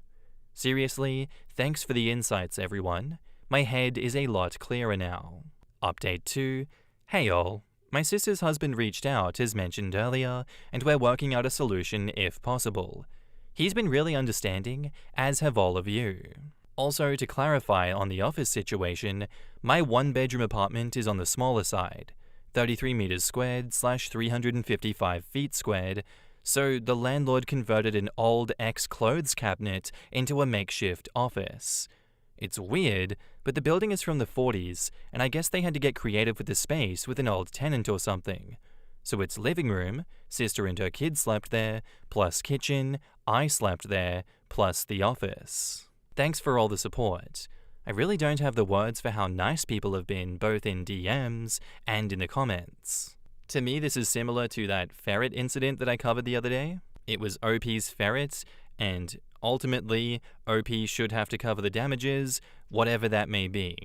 S1: Seriously, thanks for the insights, everyone. My head is a lot clearer now. Update 2. Hey all. My sister's husband reached out, as mentioned earlier, and we're working out a solution if possible. He's been really understanding, as have all of you. Also, to clarify on the office situation, my 1-bedroom apartment is on the smaller side, 33 meters squared / 355 feet squared, so the landlord converted an old ex-clothes cabinet into a makeshift office. It's weird, but the building is from the 40s, and I guess they had to get creative with the space with an old tenant or something. So it's living room, sister and her kids slept there, plus kitchen, I slept there, plus the office. Thanks for all the support. I really don't have the words for how nice people have been both in DMs and in the comments. To me, this is similar to that ferret incident that I covered the other day. It was OP's ferret, and ultimately, OP should have to cover the damages, whatever that may be.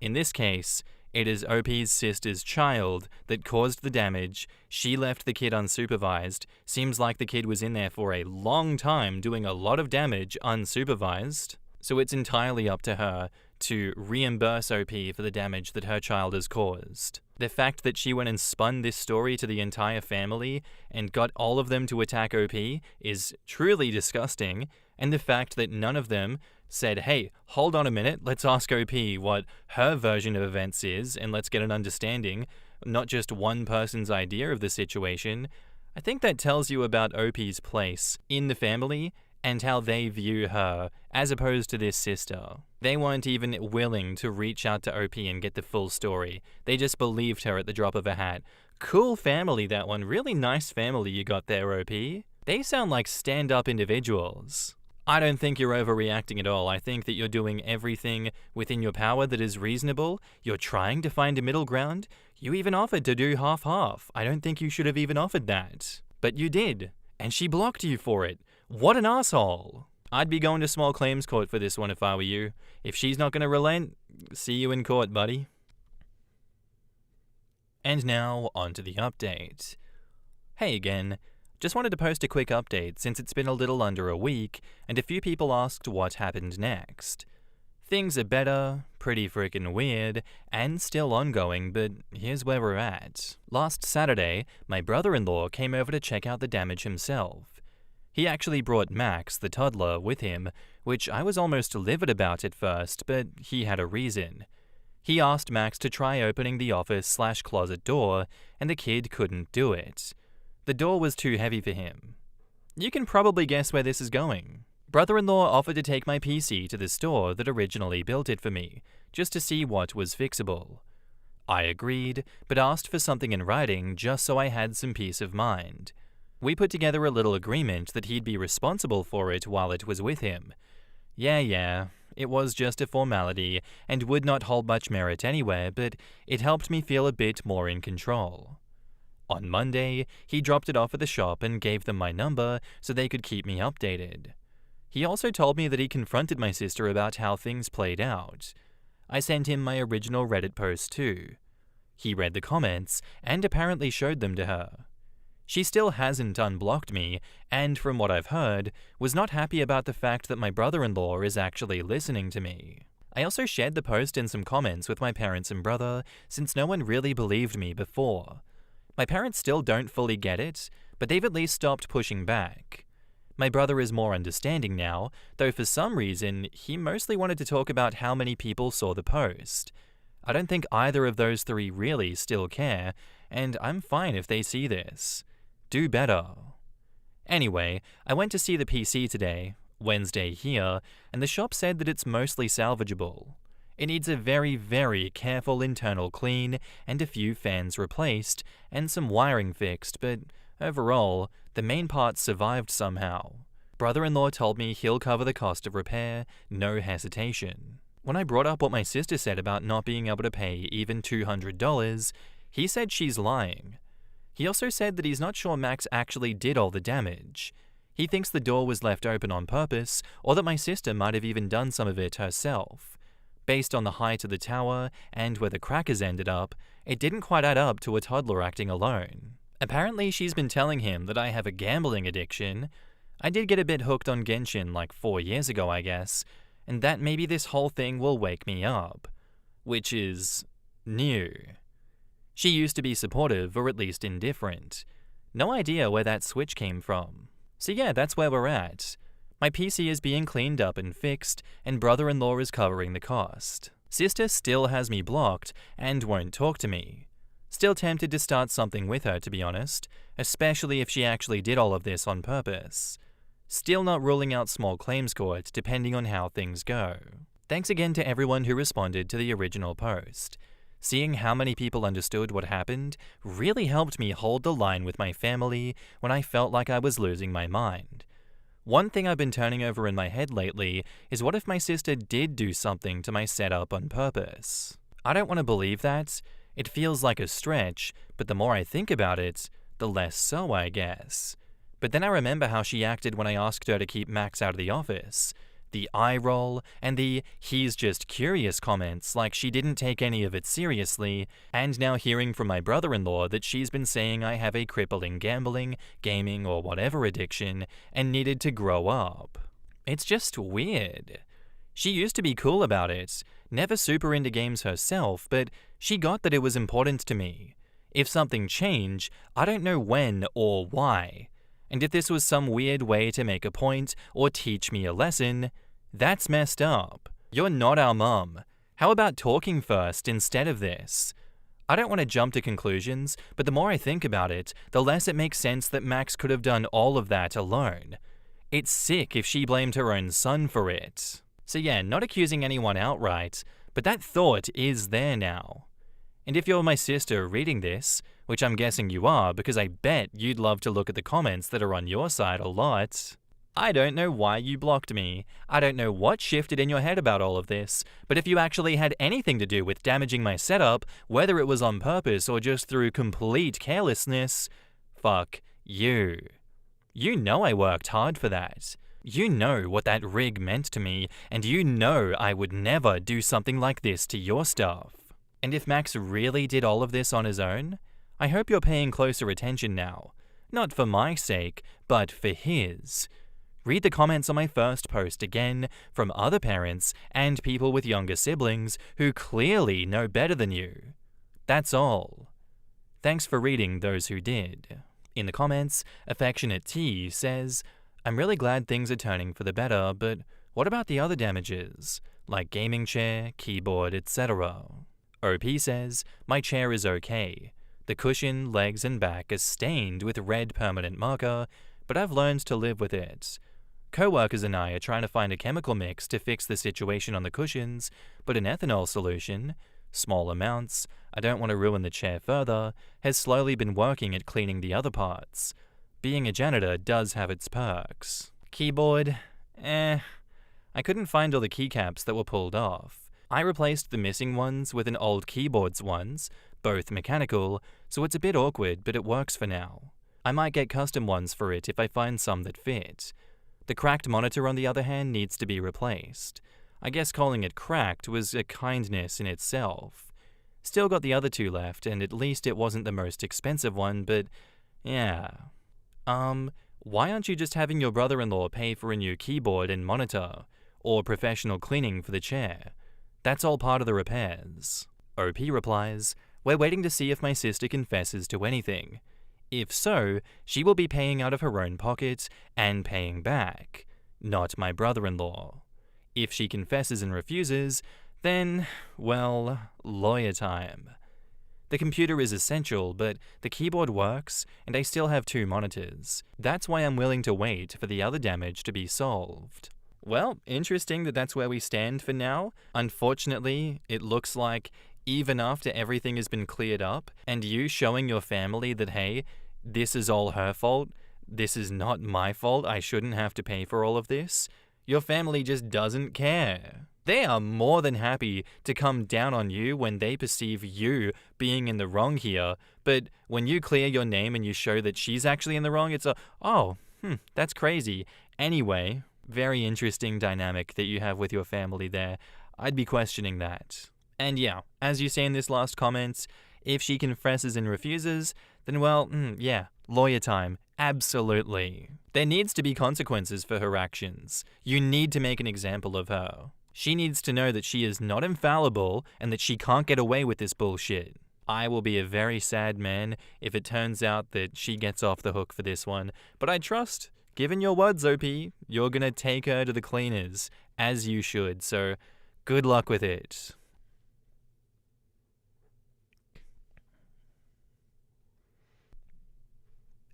S1: In this case, it is OP's sister's child that caused the damage. She left the kid unsupervised. Seems like the kid was in there for a long time doing a lot of damage unsupervised. So it's entirely up to her to reimburse OP for the damage that her child has caused. The fact that she went and spun this story to the entire family and got all of them to attack OP is truly disgusting, and the fact that none of them said, hey, hold on a minute, let's ask OP what her version of events is and let's get an understanding, not just one person's idea of the situation, I think that tells you about OP's place in the family and how they view her as opposed to this sister. They weren't even willing to reach out to OP and get the full story. They just believed her at the drop of a hat. Cool family, that one. Really nice family you got there, OP. They sound like stand-up individuals. I don't think you're overreacting at all. I think that you're doing everything within your power that is reasonable. You're trying to find a middle ground. You even offered to do half-half. I don't think you should have even offered that. But you did, and she blocked you for it. What an asshole. I'd be going to small claims court for this one if I were you. If she's not going to relent, see you in court, buddy. And now, on to the update. Hey again. Just wanted to post a quick update since it's been a little under a week, and a few people asked what happened next. Things are better, pretty freaking weird, and still ongoing, but here's where we're at. Last Saturday, my brother-in-law came over to check out the damage himself. He actually brought Max, the toddler, with him, which I was almost livid about at first, but he had a reason. He asked Max to try opening the office/closet door, and the kid couldn't do it. The door was too heavy for him. You can probably guess where this is going. Brother-in-law offered to take my PC to the store that originally built it for me, just to see what was fixable. I agreed, but asked for something in writing just so I had some peace of mind. We put together a little agreement that he'd be responsible for it while it was with him. Yeah, it was just a formality and would not hold much merit anyway, but it helped me feel a bit more in control. On Monday, he dropped it off at the shop and gave them my number so they could keep me updated. He also told me that he confronted my sister about how things played out. I sent him my original Reddit post too. He read the comments and apparently showed them to her. She still hasn't unblocked me, and from what I've heard, was not happy about the fact that my brother-in-law is actually listening to me. I also shared the post and some comments with my parents and brother, since no one really believed me before. My parents still don't fully get it, but they've at least stopped pushing back. My brother is more understanding now, though for some reason, he mostly wanted to talk about how many people saw the post. I don't think either of those three really still care, and I'm fine if they see this. Do better. Anyway, I went to see the PC today, Wednesday here, and the shop said that it's mostly salvageable. It needs a very, very careful internal clean and a few fans replaced and some wiring fixed, but overall, the main parts survived somehow. Brother-in-law told me he'll cover the cost of repair, no hesitation. When I brought up what my sister said about not being able to pay even $200, he said she's lying. He also said that he's not sure Max actually did all the damage. He thinks the door was left open on purpose, or that my sister might have even done some of it herself. Based on the height of the tower and where the crackers ended up, it didn't quite add up to a toddler acting alone. Apparently she's been telling him that I have a gambling addiction. I did get a bit hooked on Genshin like 4 years ago, I guess, and that maybe this whole thing will wake me up. Which is new. She used to be supportive, or at least indifferent. No idea where that switch came from. So yeah, that's where we're at. My PC is being cleaned up and fixed, and brother-in-law is covering the cost. Sister still has me blocked and won't talk to me. Still tempted to start something with her, to be honest, especially if she actually did all of this on purpose. Still not ruling out small claims court, depending on how things go. Thanks again to everyone who responded to the original post. Seeing how many people understood what happened really helped me hold the line with my family when I felt like I was losing my mind. One thing I've been turning over in my head lately is what if my sister did do something to my setup on purpose? I don't want to believe that. It feels like a stretch, but the more I think about it, the less so, I guess. But then I remember how she acted when I asked her to keep Max out of the office. The eye roll, and the "he's just curious" comments like she didn't take any of it seriously, and now hearing from my brother-in-law that she's been saying I have a crippling gambling, gaming, or whatever addiction, and needed to grow up. It's just weird. She used to be cool about it, never super into games herself, but she got that it was important to me. If something changed, I don't know when or why. And if this was some weird way to make a point or teach me a lesson, that's messed up. You're not our mum. How about talking first instead of this? I don't want to jump to conclusions, but the more I think about it, the less it makes sense that Max could have done all of that alone. It's sick if she blamed her own son for it. So yeah, not accusing anyone outright, but that thought is there now. And if you're my sister reading this, which I'm guessing you are because I bet you'd love to look at the comments that are on your side a lot, I don't know why you blocked me. I don't know what shifted in your head about all of this, but if you actually had anything to do with damaging my setup, whether it was on purpose or just through complete carelessness, fuck you. You know I worked hard for that. You know what that rig meant to me, and you know I would never do something like this to your stuff. And if Max really did all of this on his own, I hope you're paying closer attention now. Not for my sake, but for his. Read the comments on my first post again from other parents and people with younger siblings who clearly know better than you. That's all. Thanks for reading those who did. In the comments, Affectionate T says, I'm really glad things are turning for the better, but what about the other damages, like gaming chair, keyboard, etc.? OP says, my chair is okay. The cushion, legs and back are stained with red permanent marker, but I've learned to live with it. Co-workers and I are trying to find a chemical mix to fix the situation on the cushions, but an ethanol solution, small amounts, I don't want to ruin the chair further, has slowly been working at cleaning the other parts. Being a janitor does have its perks. Keyboard, I couldn't find all the keycaps that were pulled off. I replaced the missing ones with an old keyboard's ones, both mechanical, so it's a bit awkward, but it works for now. I might get custom ones for it if I find some that fit. The cracked monitor, on the other hand, needs to be replaced. I guess calling it cracked was a kindness in itself. Still got the other two left, and at least it wasn't the most expensive one, but yeah. Why aren't you just having your brother-in-law pay for a new keyboard and monitor, or professional cleaning for the chair? That's all part of the repairs. OP replies, we're waiting to see if my sister confesses to anything. If so, she will be paying out of her own pocket and paying back, not my brother-in-law. If she confesses and refuses, then, well, lawyer time. The computer is essential, but the keyboard works, and I still have 2 monitors. That's why I'm willing to wait for the other damage to be solved. Well, interesting that that's where we stand for now. Unfortunately, it looks like even after everything has been cleared up, and you showing your family that, hey, this is all her fault, this is not my fault, I shouldn't have to pay for all of this, your family just doesn't care. They are more than happy to come down on you when they perceive you being in the wrong here, but when you clear your name and you show that she's actually in the wrong, it's that's crazy. Anyway, very interesting dynamic that you have with your family there. I'd be questioning that. And yeah, as you say in this last comment, if she confesses and refuses, then well, lawyer time. Absolutely. There needs to be consequences for her actions. You need to make an example of her. She needs to know that she is not infallible and that she can't get away with this bullshit. I will be a very sad man if it turns out that she gets off the hook for this one, but I trust, given your words, OP, you're gonna take her to the cleaners, as you should, so good luck with it.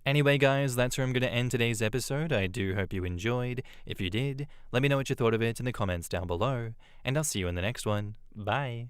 S1: Anyway guys, that's where I'm going to end today's episode. I do hope you enjoyed. If you did, let me know what you thought of it in the comments down below, and I'll see you in the next one. Bye!